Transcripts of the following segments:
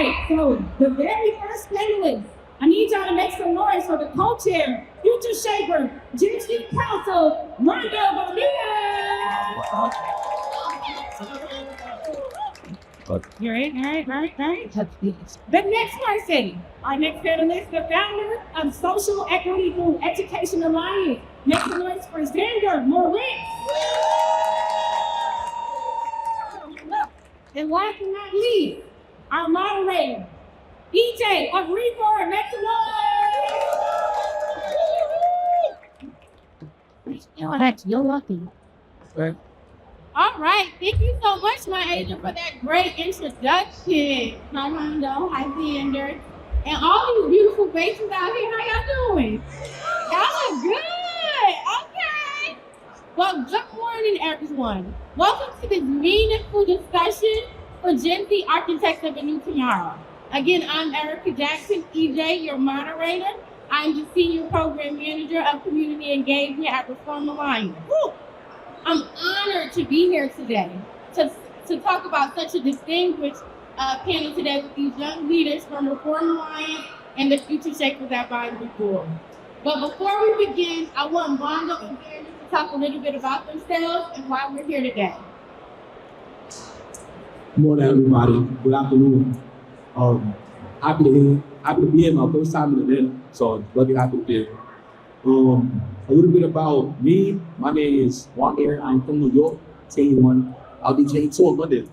right, so the very first panelist, I need y'all to make some noise for the co-chair, future shaper, Gen Z Council, Rondo Bonilla. You're right. The next person, our next panelist, the founder of Social Equity through Education Alliance. Make some noise for Xander Moritz. And last but not least, our moderator, EJ of Record. Make some noise. You're lucky. Right. All right, thank you so much, my agent, for that great introduction. Hi, Rondo. Hi, Xander. And all these beautiful faces out here, how y'all doing? Y'all look good. Okay. Well, good morning, everyone. Welcome to this meaningful discussion for Gen Z Architects of a New Tomorrow. Again, I'm Erica Jackson, EJ, your moderator. I'm the Senior Program Manager of Community Engagement at Reform Alliance. Woo! I'm honored to be here today to talk about such a distinguished panel today with these young leaders from Reform Alliance and the Future Shapers Advisory Board. But before we begin, I want Rondo and Xander to talk a little bit about themselves and why we're here today. Good morning, everybody. Good afternoon. Happy to be here. My first time in the event, so lucky happy to be here. A little bit about me. My name is Juan Air. I'm from New York, 21. I'll be 22 on Monday. Okay.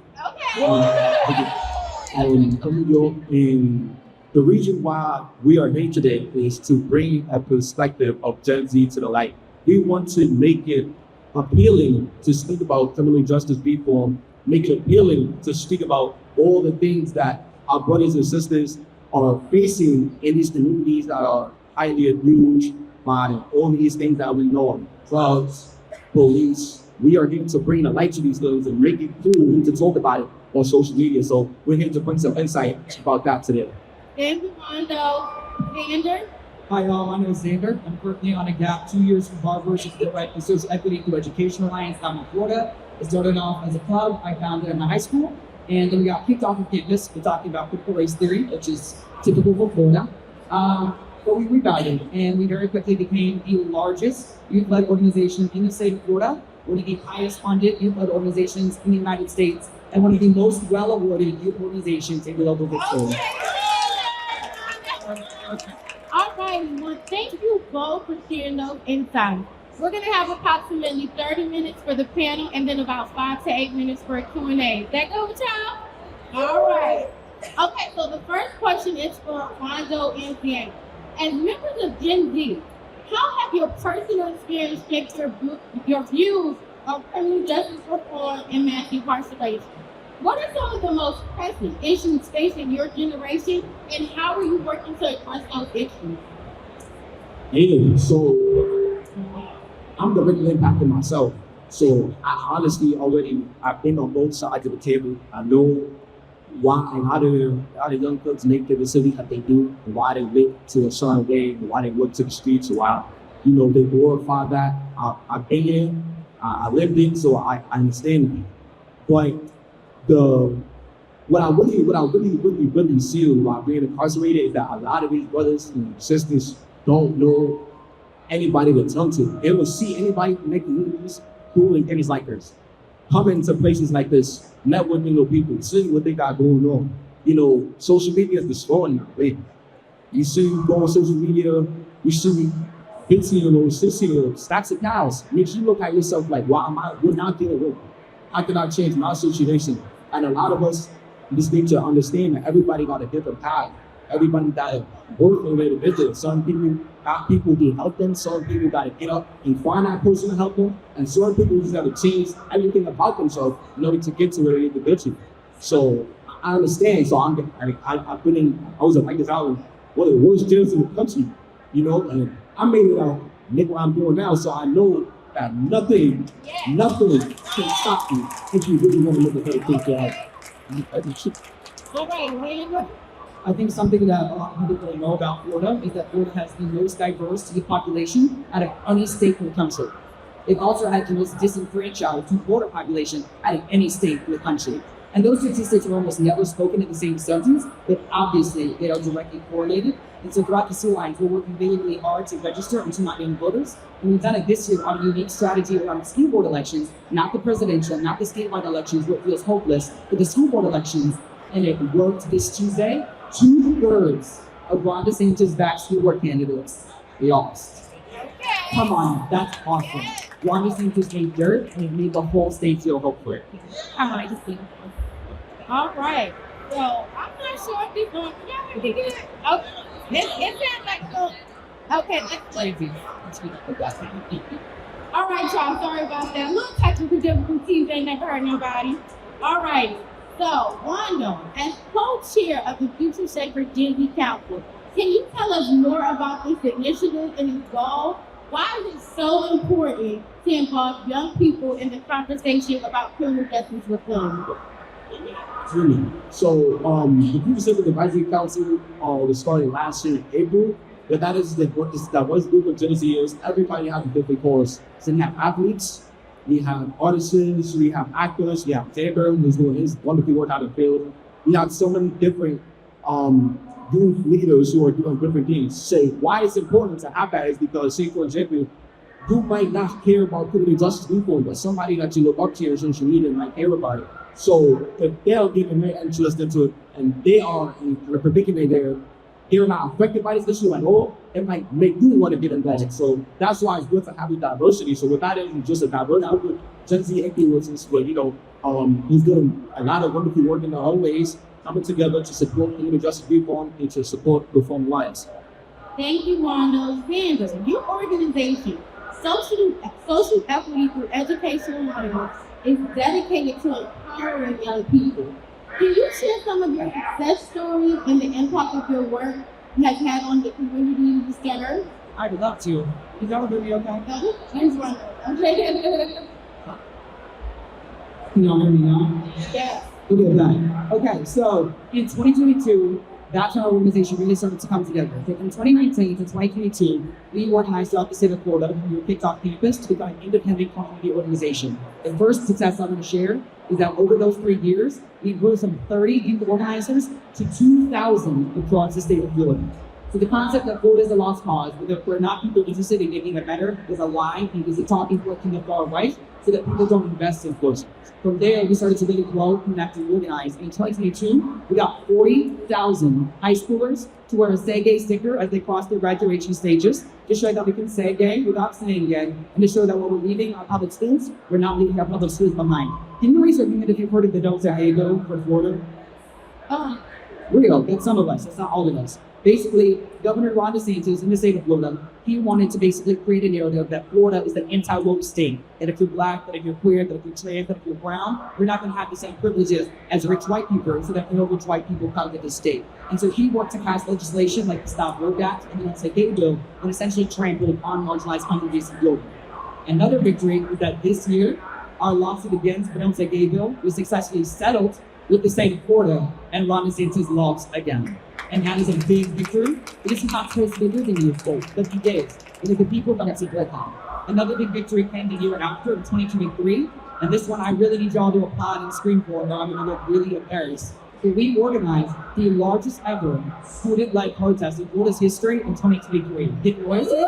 I'm from New York, and the reason why we are here today is to bring a perspective of Gen Z to the light. We want to make it appealing to speak about criminal justice reform, make it appealing to speak about all the things that our brothers and sisters are facing in these communities that are highly abused by all these things that we know, drugs, police. We are here to bring the light to these things and make it cool to talk about it on social media. So we're here to bring some insight about that today. Thank you, Rondo. Xander? Hi, y'all. My name is Xander. I'm currently on a gap 2 years from Harvard to provide the Social Equity through Education Alliance down in Florida. It started off as a club I founded in my high school, and then we got kicked off of campus. We're talking about critical race theory, which is typical for Florida. But we rebounded, and we very quickly became the largest youth-led organization in the state of Florida, one of the highest funded youth-led organizations in the United States, and one of the most well-awarded youth organizations in the local Victoria. All right, well, thank you both for sharing those insights. We're going to have approximately 30 minutes for the panel and then about 5 to 8 minutes for a Q&A. Is that good with y'all? All right. Okay, so the first question is for Rondo and Xander. As members of Gen Z, how have your personal experience shaped your views of criminal justice reform and mass incarceration? What are some of the most pressing issues facing your generation, and how are you working to address those issues? Yeah, so I'm directly impacted myself. So I honestly I've been on both sides of the table. I know why and how the young folks make the decisions that they do, and why they live to a certain way, and why they work to the streets, and why they glorify that. I've been here, I lived it, so I understand it. But what I really see while being incarcerated is that a lot of these brothers and sisters don't know anybody to turn to. They will see anybody making movies doing things like this, coming to places like this, networking with people, seeing what they got going on. Social media is destroying now, right? You see, you go on social media, you see 15-year-olds, 16-year-olds, stacks of cows. Makes you look at yourself like, we're not getting with. How can I change my situation? And a lot of us just need to understand that everybody got a different path. Everybody got to work their way to get there. Some people got people to help them. Some people got to get up and find that person to help them. And some people just got to change everything about themselves in order to get to where they need to get to. So I understand. So I was a Rikers Island, one of the worst jails in the country, and I made it out, make what I'm doing now. So I know that nothing can stop you if you really want to look ahead and think All right, I think something that a lot of people don't know about Florida is that Florida has the most diverse youth population out of any state in the country. It also has the most disenfranchised Florida population out of any state in the country. And those statistics are almost never spoken in the same sentence, but obviously they are directly correlated. And so throughout the Sea Lions, we're working really, really hard to register and to not name voters. And we've done it this year on a unique strategy around the school board elections, not the presidential, not the statewide elections, where it feels hopeless, but the school board elections. And it worked this Tuesday. 2/3 of Ron DeSantis' back school board candidates lost. Come on, that's awesome. Ron DeSantis made dirt and it made the whole state feel hopeful. I like to see. All right. So I'm not sure if you're going. Yeah, we did it. Okay. It sounds like so. Okay. Crazy. All right, y'all. Sorry about that. A little technical difficulties. Ain't never hurt nobody. All right. So, Wanda, as co-chair of the Future Sacred Dignity Council, can you tell us more about this initiative and its goal? Why is it so important to involve young people in the conversation about criminal justice reform? Really. So, the Future Sacred Advisory Council was started last year in April. But that is that was group of Genesis years. Everybody has a different cause. So we have athletes, we have artists, we have actors, we have Xander, who's doing his wonderful work out in the field. We have so many different youth leaders who are doing different things. Say why it's important to have that is because, say for example, you might not care about criminal justice reform, but somebody that you look up to on social media might care about it. So if they're giving their interest into it and they are in a predicament there, they're not affected by this issue at all, it might make you want to get involved. So that's why it's good to have the diversity. So without it, just a diverse group of Gen Z influencers, where who's doing a lot of wonderful work in their own ways, coming together to support criminal justice reform and to support Reform Alliance. Thank you, Wanda. Xander, your organization, Social Equity through Educational Alliance, is dedicated to empowering young people. Can you share some of your success stories and the impact of your work has had on the community you serve? I'd love to. Is that with me okay? Here's one. Okay. Can y'all hear me now? Yeah. Look at that. Okay, so in 2022, that's when our organization really started to come together. So from 2019 to 2022, we organized throughout the state of Florida. We were kicked off campus to become an independent community organization. The first success I'm going to share is that over those 3 years, we grew from 30 youth organizers to 2,000 across the state of Florida. So the concept that Florida is a lost cause, where we're not people interested in making it better, is a lie and is a talking point from the far right, so that people don't invest in Florida. From there, we started to really grow, connect, and organize. And in 2022, we got 40,000 high schoolers to wear a Say Gay sticker as they cross their graduation stages, to show that we can say gay without saying gay, and to show that when we're leaving our public schools, we're not leaving our public schools behind. Can you raise your hand if you've heard of the Don't Say Gay bill for Florida? Real, that's some of us, that's not all of us. Basically, Governor Ron DeSantis in the state of Florida, he wanted to basically create a narrative that Florida is an anti-woke state. That if you're black, that if you're queer, that if you're trans, that if you're brown, you're not going to have the same privileges as rich white people, so that no rich white people come to the state. And so he worked to pass legislation like the Stop Road Act and the Don't Say Gay bill, and essentially trampled on marginalized communities in Florida. Another victory is that this year, our lawsuit against the Don't Say Gay bill was successfully settled with the state of Florida, and Ron DeSantis lost again. And that is a big victory. It is not supposed to be bigger than you, but he did. Because the people don't see blood on. Another big victory came the year after, in 2023. And this one I really need y'all to applaud and scream for, or I'm going to look really embarrassed. So we organized the largest ever student-led protest in Florida's history in 2023. Did you notice it?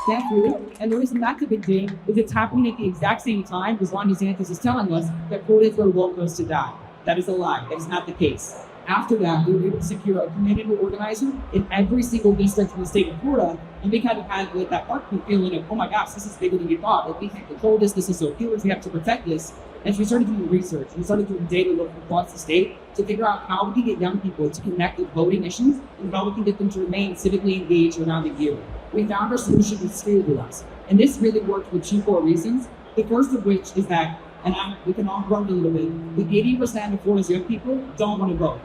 Thank you. And the reason that's a big deal is it's happening at the exact same time as Ron DeSantis is telling us that Florida is where the world goes to die. That is a lie. That is not the case. After that, we were able to secure a community organizer in every single district in the state of Florida, and we kind of had with that heartbeat feeling of, oh my gosh, this is bigger than we thought. Like, we can't control this. This is so huge. We have to protect this. And so we started doing research. We started doing data work across the state to figure out how we can get young people to connect with voting issues and how we can get them to remain civically engaged around the year. We found our solution with School Boards, and this really worked for 2 core reasons. The first of which is that, and we can all grow a little bit, the 80% of Florida's young people don't want to vote.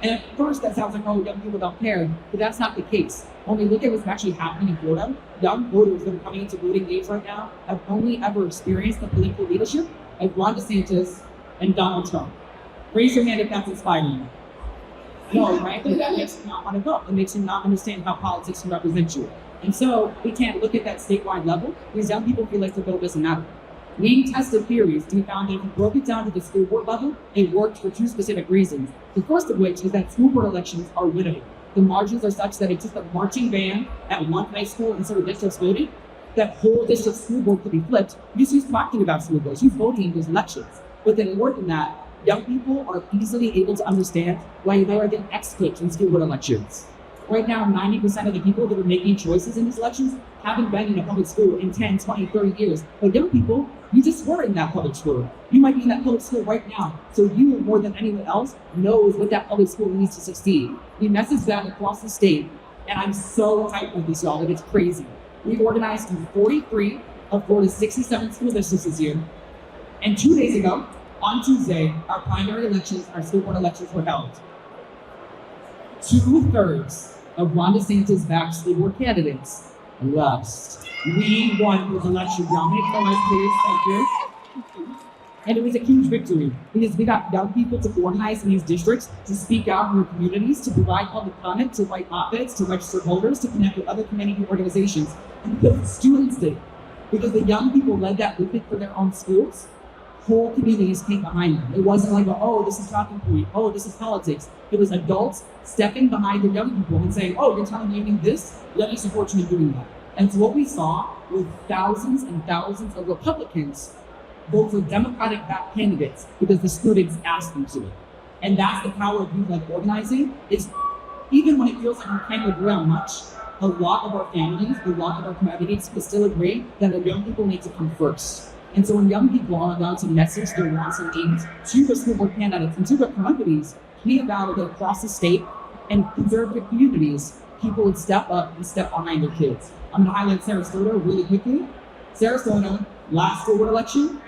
And at first that sounds like, oh, young people don't care, but that's not the case. When we look at what's actually happening in Florida, young voters that are coming into voting age right now have only ever experienced the political leadership of Ron DeSantis and Donald Trump. Raise your hand if that's inspiring. No, right? But that makes you not want to vote. It makes you not understand how politics can represent you. And so we can't look at that statewide level because young people feel like the vote doesn't matter. We tested theories. We found that if you broke it down to the school board level, it worked for two specific reasons. The first of which is that school board elections are winnable. The margins are such that it's just a marching band at one high school instead of districts voted. That whole district school board could be flipped. She's talking about school boards. She's voting in those elections. But then more than that, young people are easily able to understand why they are getting experts in school board elections. Right now, 90% of the people that are making choices in these elections haven't been in a public school in 10, 20, 30 years. But young people, you just were in that public school. You might be in that public school right now. So you, more than anyone else, knows what that public school needs to succeed. We message that across the state, and I'm so hyped with this, y'all, that it's crazy. We organized in 43 of Florida's 67 school districts this year. And 2 days ago, on Tuesday, our primary elections, our school board elections were held. 2/3 of Ron DeSantis-backed school board candidates lost. We won those elections, y'all. Make noise, please. Thank you. And it was a huge victory because we got young people to organize in these districts, to speak out in their communities, to provide public comment, to write op-eds, to register voters, to connect with other community organizations. And because the students did, because the young people led that movement for their own schools, whole communities came behind them. It wasn't like, oh, this is talking point, oh, this is politics. It was adults stepping behind the young people and saying, oh, you're telling me this? Let me support you in doing that. And so what we saw was thousands and thousands of Republicans vote for Democratic-backed candidates because the students asked them to. And that's the power of youth-led organizing, is even when it feels like we can't agree on much, a lot of our families, a lot of our communities can still agree that the young people need to come first. And so when young people are allowed to message their wants and needs to the school board candidates and to their communities, we allowed that across the state and conservative communities, people would step up and step behind their kids. I'm gonna highlight Sarasota really quickly. Sarasota, last school board election,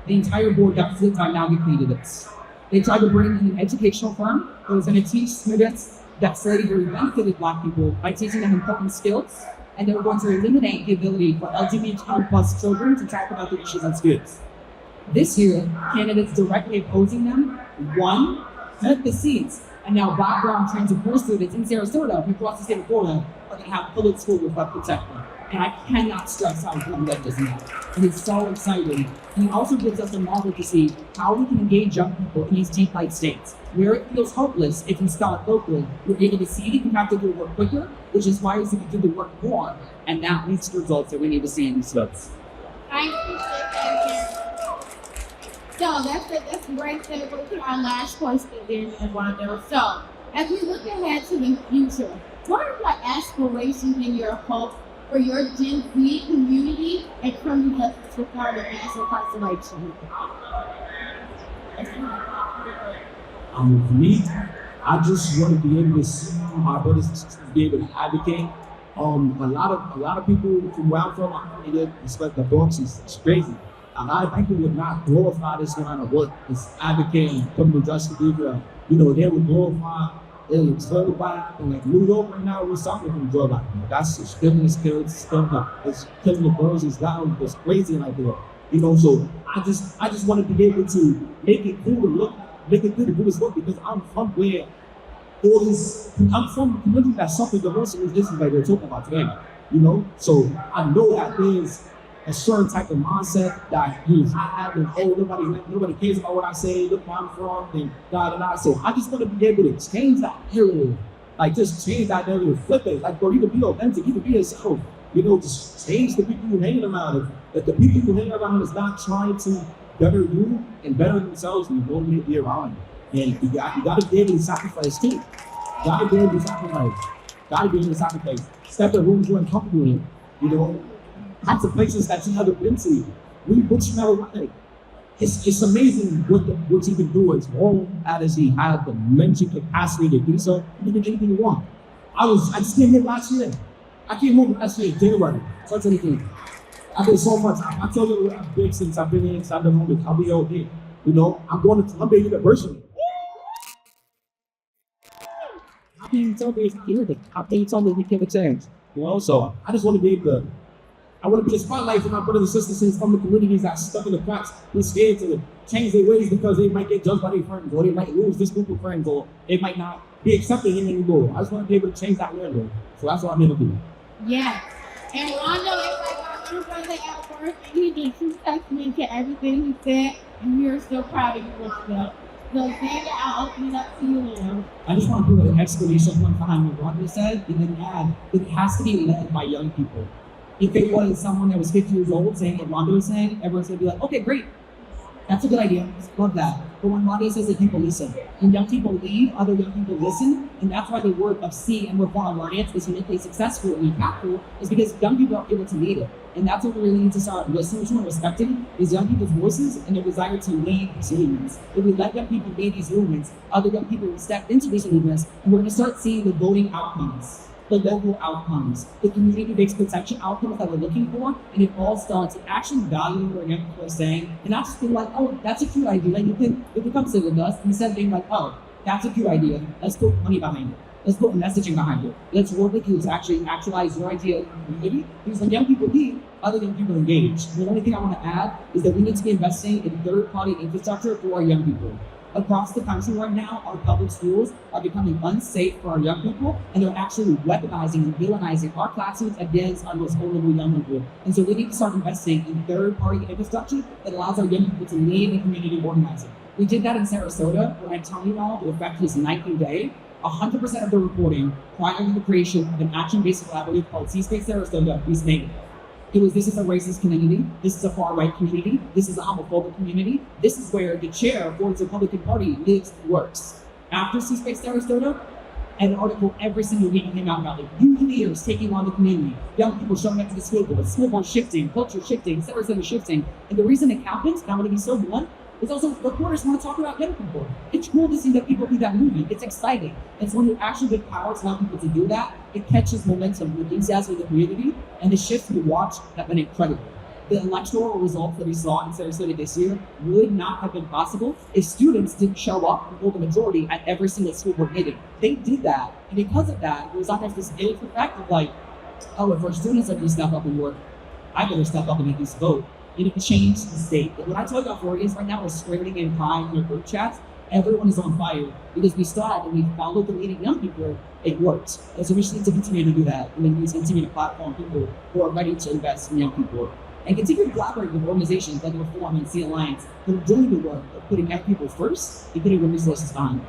the entire board deficit by now candidates. They tried to bring in an educational firm that was going to teach students that slavery benefited Black people by teaching them important skills, and they were going to eliminate the ability for LGBTQ plus children to talk about the issues in schools. This year, candidates directly opposing them won, took the seats, and now background trained support students in Sarasota and across the state of Florida are going to have public school with what protect them. And I cannot stress how important that is now. It is so exciting. And it also gives us a model to see how we can engage young people in these deep-light states. Where it feels hopeless, if you start locally, you're able to see you have to do the work quicker, which is why you can do the work more. And that leads to results that we need to see in these votes. I appreciate that. So that's great segue to our last question then, Wanda. So as we look ahead to the future, what are your aspirations and your hopes for your Gen Z community and criminal justice reform and mass incarceration? For me, I just want to be able to see my brothers and sisters be able to advocate. A lot of people from where I'm from, they expect the Bronx is crazy. A lot of people would not glorify this kind of work. It's advocating criminal justice. They would glorify. It's drug by like New York right now. We're suffering from drug by. That's it's killing the kids, it's killing the girls. It's down. It's crazy like that. So I just want to be able to make it cool to look, make it good to do this work because I'm from where I'm from a community that suffers the most of this is like they're talking about today. So I know that there's a certain type of mindset that you have, and nobody cares about what I say, look where I'm from, and da. So I just want to be able to change that narrative, like just change that narrative, flip it, like, bro, you can be authentic, you can be yourself, just change the people who hang around. If the people who hang around is not trying to better you and better themselves, you won't be around. And you got to be able to sacrifice too. Got to be able to sacrifice. Step in rooms you're uncomfortable in, Lots of places that you haven't been to. Read books you never read. It's amazing what you can do as long as you have the mental capacity to do so. You can do anything you want. I just came here last year. I came home last year in January. Such anything. I did so much. I told you I'm big since I've been here inside the moment. I'll be all here. I'm going to Columbia University. I can't tell me we give a chance. So I just want to be able to. I want to be a spotlight for my brothers and sisters from the communities that are stuck in the cracks, who's scared to change their ways because they might get judged by their friends, or they might lose this group of friends, or they might not be accepted in anymore. I just want to be able to change that narrative. So that's what I'm here to do. Yeah. And Wanda, it's like our your brother at work, and he did true testament to everything he said, and we are so proud of you as well. So, Xander, I'll open it up to you now. I just want to put an exclamation point behind what Rhonda said, and then add that it has to be led by young people. If it was someone that was 50 years old saying what Rhonda was saying, everyone's going to be like, okay, great. That's a good idea. Love that. But when Rhonda says that people listen, when young people lead, other young people listen, and that's why the work of C and Reform Alliance is uniquely successful and impactful, is because young people are able to lead it. And that's what we really need to start listening to and respecting is young people's voices and their desire to lead these movements. If we let young people lead these movements, other young people will step into these movements, and we're going to start seeing the voting outcomes, the local outcomes, the community-based protection outcomes that we're looking for, and it all starts actually valuing what young people are saying, and not just being like, oh, that's a cute idea, you can come sit with us, instead of being like, oh, that's a cute idea, let's put money behind it. Let's put messaging behind it. Let's work with you to actually actualize your idea in the community. Because when young people lead, other young people engage. The only thing I want to add is that we need to be investing in third-party infrastructure for our young people. Across the country right now, our public schools are becoming unsafe for our young people, and they're actually weaponizing and villainizing our classrooms against our most vulnerable young people. And so we need to start investing in third-party infrastructure that allows our young people to lead in community organizing. We did that in Sarasota, where I'm telling you all, the effect was night and day. 100% of the reporting prior to the creation of an action-based collaborative called C-Space Sarasota was negative. It was, this is a racist community, this is a far-right community, this is a homophobic community, this is where the chair for the Republican Party lives and works. After C-Space Sarasota, an article every single week came out about like youth leaders taking on the community, young people showing up to the school board shifting, culture shifting, Sarasota shifting. And the reason it happens, and I'm going to be so blunt, is also reporters want to talk about young people. It's cool to see that people do that movement. It's exciting. It's when you actually give power to young people to do that, it catches momentum with enthusiasm in the community, and the shifts we watch have been incredible. The electoral results that we saw in Sarasota this year would not have been possible if students didn't show up and hold the majority at every single school board meeting. They did that, and because of that, it was almost this ill effect of like, oh, if our students are going to step up and work, I better step up and at least vote. And it changed the state. And when I tell you how Floridians right now are screaming and crying in their group chats, everyone is on fire because we started and we followed the leading young people, it worked. And so we just need to continue to do that. And then we need to continue to platform people who are ready to invest in young people. And continue to collaborate with organizations like Reform and C Alliance who are doing the work of putting young people first and putting the resources behind.